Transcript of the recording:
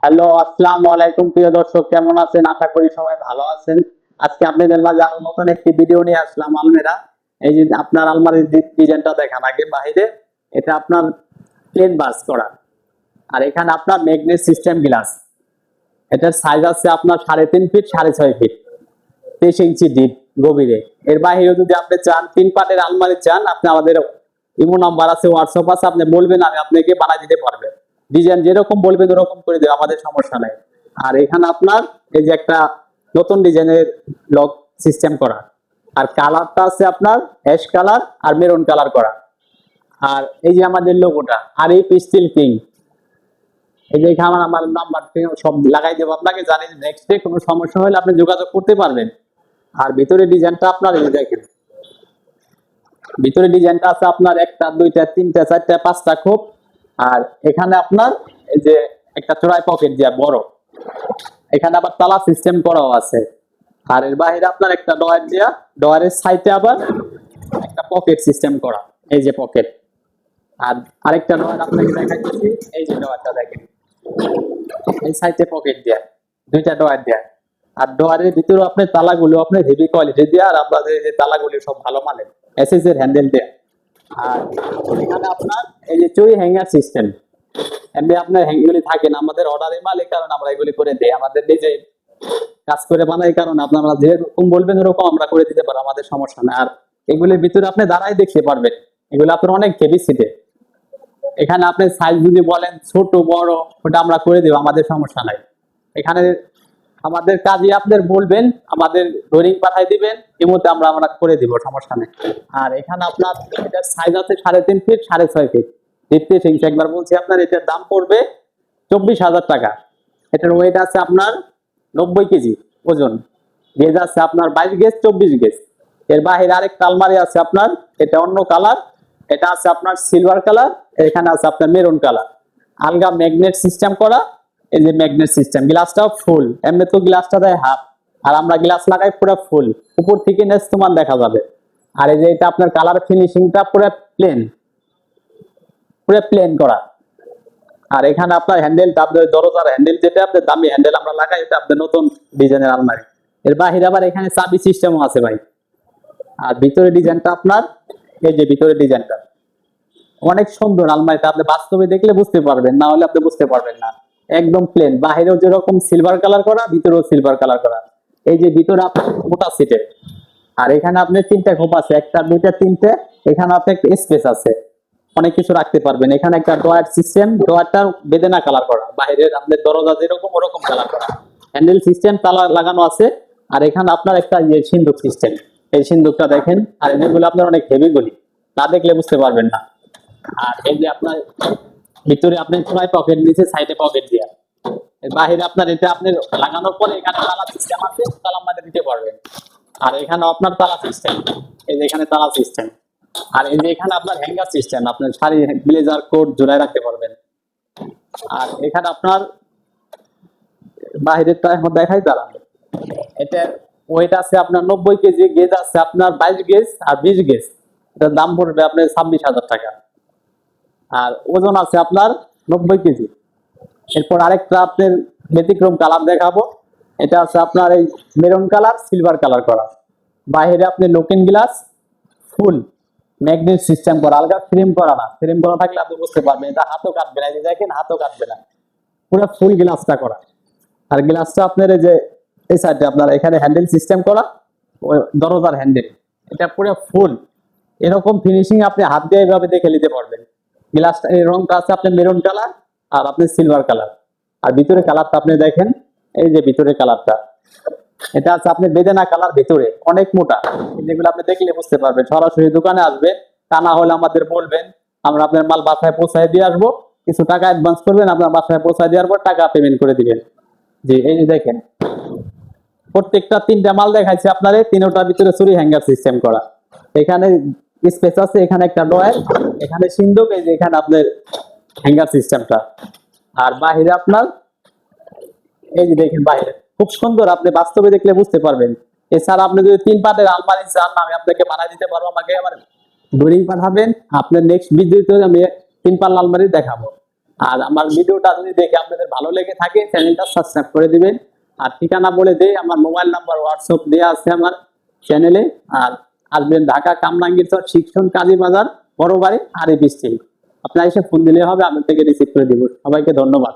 Hello, আসসালামু আলাইকুম প্রিয় দর্শক, কেমন আছেন? আশা করি সবাই ভালো আছেন। আজকে আপনাদের মাঝে আরো নতুন একটি ভিডিও নিয়ে আসলাম। আলমিরা, এই যে আপনার আলমারির ডিজাইনটা দেখান আগে বাইরে। এটা আপনার প্লেন বাস করা, আর এখানে আপনার ম্যাগনেট সিস্টেম গ্লাস। এটার সাইজ আছে আপনার 3.5 ফিট 6.5 ফিট, 23 ইঞ্চি ডিপ গভীরে। এর বাইরে যদি আপনি চান 3 পাটের আলমারি চান, আপনি আমাদের ইমো নাম্বার আছে, হোয়াটসঅ্যাপ আছে, আপনি বলবেন, আমি আপনাকে বানিয়ে দিতে পারবেন। ডিজাইন যেরকম বলবেন ওরকম করে দেবো, আমাদের সমস্যা নাই। আর এখানে আপনার এই যে একটা নতুন ডিজাইনের লক সিস্টেম করা, আর কালারটা আছে আপনার অ্যাশ কালার আর মেরুন কালার করা। আর এই যে আমাদের লোগোটা, আর এই পিস্টিল কিং, এই যে এখানে আমার নাম্বার সব লাগাই দেবো আপনাকে। জানি নেক্সট ডে কোনো সমস্যা হলে আপনি যোগাযোগ করতে পারবেন। আর ভিতরে ডিজাইনটা আপনার এই যে দেখেন, ভিতরে ডিজাইনটা আছে আপনার 1টা 2টা 3টা 4টা 5টা খোপ। আর এখানে আপনার এই যে একটা চড়াই পকেট দেওয়া বড়, এখানে আবার তালা সিস্টেম করাও আছে। আর এর বাইরে আপনার একটা ডয়ার দেওয়া, ডয়ারের সাইডে আবার একটা পকেট সিস্টেম করা, এই যে পকেট। আর আরেকটা ডয়ার আপনাকে দেখাচ্ছি, এই যে ডয়ারটা দেখেন, এই সাইডে পকেট দেওয়া, 2টা ডয়ার দেওয়া। আর ডয়ারের ভিতরে আপনার তালাগুলো আপনার হেভি কোয়ালিটি দেওয়া, আর আপনাদের যে তালাগুলি সব ভালো মানের এসএস এর হ্যান্ডেল দেওয়া। আর এখানে আপনার এই যে চুরি হ্যাঙ্গার সিস্টেম, এমনি আপনার হ্যাঙ্গুলি থাকে না, আমাদের অর্ডারের মাল, এই কারণে আমরা এগুলি করে দেই। আমাদের নিজে কাজ করে বানাই, কারণ আপনারা যেরকম বলবেন ওরকম আমরা করে দিতে পারবো, আমাদের সমস্যা না। আর এগুলির ভিতরে আপনি দাঁড়াই দেখতে পারবেন, এগুলো আপনার অনেক হেভি সিটে। এখানে আপনি সাইজ যদি বলেন ছোট বড়, ওটা আমরা করে দেবো, আমাদের সমস্যা নাই। এখানে আমাদের কাজই আপনাদের বলবেন, আমাদের ড্রয়িং পাঠাই দিবেন, এমতে আমরা করে দিব, সমস্যা নেই। আর এখানে আপনার এটার সাইজ আছে 3.5 ফিট 6.5 ফিট, 33 ইঞ্চি। একবার বলছি আপনার এটার দাম পড়বে 24,000 টাকা। এটার ওয়েট আছে আপনার 90 কেজি ওজন। গেজ আছে আপনার 22 গেজ 24 গেজ। এর বাইরে আরেকটা আলমারি আছে আপনার, এটা অন্য কালার, এটা আছে আপনার সিলভার কালার, এখানে আছে আপনার মেরুন কালার। আলগা ম্যাগনেট সিস্টেম করা, এই যে ম্যাগনেট সিস্টেম, গ্লাসটাও ফুল। এমনি তো গ্লাসটা দেয় হাফ, আর আমরা গ্লাস লাগাই পুরো ফুল, উপর থেকে নেস্তমান দেখা যাবে। আর এই যে এটা আপনার কালার ফিনিশিংটা পুরো প্লেন, পুরো প্লেন করা। আর এখানে আপনার হ্যান্ডেলটা, আপনার দরজার হ্যান্ডেল যেটা আপনার দামি হ্যান্ডেল আমরা লাগাই, এটা আপনার নতুন ডিজাইনের আলমারি। এর বাহিরে আবার এখানে চাবি সিস্টেমও আছে ভাই। আর ভিতরে ডিজাইনটা আপনার এই যে ভিতরে ডিজাইনটা অনেক সুন্দর। আলমারিটা আপনি বাস্তবে দেখলে বুঝতে পারবেন, না হলে আপনি বুঝতে পারবেন না। একদম প্লেন, বাহিরেও যেরকম সিলভার কালার করা, ভিতরেও সিলভার কালার করা। এই যে ভিতরে আপনার মোটা সিটের। আর এখানে আপনার 3টা খোপ আছে, 1টা 2টা 3টে। এখানে আপনার একটা স্পেস আছে, অনেক কিছু রাখতে পারবেন। এখানে একটা ডয়ার সিস্টেম, ডয়ারটা বেদেনা কালার করা, বাইরের আপনার দরজা যেরকম ওরকম কালার করা। হ্যান্ডেল সিস্টেম তালা লাগানো আছে। আর এখানে আপনার একটা সিন্দুক সিস্টেম, এই সিন্দুকটা দেখেন। আর এগুলো আপনার অনেক হেভি গুলি, না দেখলে বুঝতে পারবেন না। আর এই যে আপনার ভিতরে আপনি পুরাই পকেট দিয়েছে, সাইডে পকেট দিয়া। বাহিরে আপনার এটা আপনি লাগানোর পরে এখানে তালা সিস্টেম আছে, তালা মাঝে দিতে পারবেন। আর এখানে আপনার তালা সিস্টেম, এই যে এখানে তালা সিস্টেম। আর এই যে এখানে আপনার হ্যাঙ্গার সিস্টেম, আপনার শাড়ি ব্লেজার কোট ঝুলাই রাখতে পারবেন। আর এখানে আপনার বাহিরেরটা এখন দেখাই দাঁড়ান। এটা ওয়েট আছে আপনার 90 কেজি, গেজ আছে আপনার 22 গেজ আর 20 গেজ। এটার দাম পড়বে আপনার 26,000 টাকা। আর ওজন আছে আপনার 90 কেজি। এরপর আরেকটা আপনার ব্যতিক্রম কালার দেখাবো, এটা আছে আপনার এই মেরুন কালার সিলভার কালার করা। বাইরে আপনি লুকিং গ্লাস ফুল ম্যাগনেট সিস্টেম করা, আলগা ফ্রেম করা না। ফ্রেম করা থাকলে আপনি বুঝতে পারবেন, এটা হাতও কাটবে না। এই যে দেখেন, হাতও কাটবে না, পুরো ফুল গ্লাসটা করা। আর গ্লাসটা আপনার এই যে এই সাইডে আপনার এখানে হ্যান্ডেল সিস্টেম করা, ওই দরজার হ্যান্ডেল, এটা পুরো ফুল। এরকম ফিনিশিং আপনি হাত দিয়ে এইভাবে দেখে নিতে পারবেন। গ্লাসটা এই রংটা আছে আপনার মেরুন কালার আর আপনার সিলভার কালার। আর ভিতরে কালারটা আপনি দেখেন, এই যে ভিতরে কালারটা, এটা আছে আপনি বেদেনা কালার, ভিতরে অনেক মোটা। যেগুলো আপনি দেখলে বুঝতে পারবেন, সরাসরি দোকানে আসবে, তা না হলে আমাদের বলবেন, আমরা আপনার মাল বাসায় পৌঁছায় দিয়ে আসবো। কিছু টাকা অ্যাডভান্স করবেন, আপনার বাসায় পৌঁছায় দেওয়ার পর টাকা পেমেন্ট করে দিবেন। জি, এই যে দেখেন, প্রত্যেকটা 3টা মাল দেখাইছে আপনার, 3টার ভিতরে চুরি হ্যাঙ্গার সিস্টেম করা। এখানে স্পেস আছে, এখানে একটা ডয়ার, এখানে সিন্দুক, এই যে এখানে আপনার হ্যাঙ্গার সিস্টেমটা। আর বাহিরে আপনার এই যে দেখেন, বাইরে খুব সুন্দর, আপনি বাস্তবে দেখলে বুঝতে পারবেন। এছাড়া আপনি যদি 3 পাটের আলমারি চান, আমি আপনাকে বানাই দিতে পারবো। আমাকে আমার ড্রয়িং পাঠাবেন, আপনার নেক্সট ভিডিওতে আমি 3 পাল্লা আলমারি দেখাবো। আর আমার ভিডিওটা যদি দেখে আপনাদের ভালো লেগে থাকে চ্যানেলটা সাবস্ক্রাইব করে দিবেন। আর ঠিকানা বলে দেই, আমার মোবাইল নাম্বার হোয়াটসঅ্যাপ দেওয়া আছে আমার চ্যানেলে। আর আসবেন ঢাকা কামরাঙ্গীর চর শিক্ষণ কাজী বাজার বড় বাড়ি আরিফ স্টিল। আপনারা এসে ফোন দিলে হবে, আপনার থেকে রিসিভ করে দিব। সবাইকে ধন্যবাদ।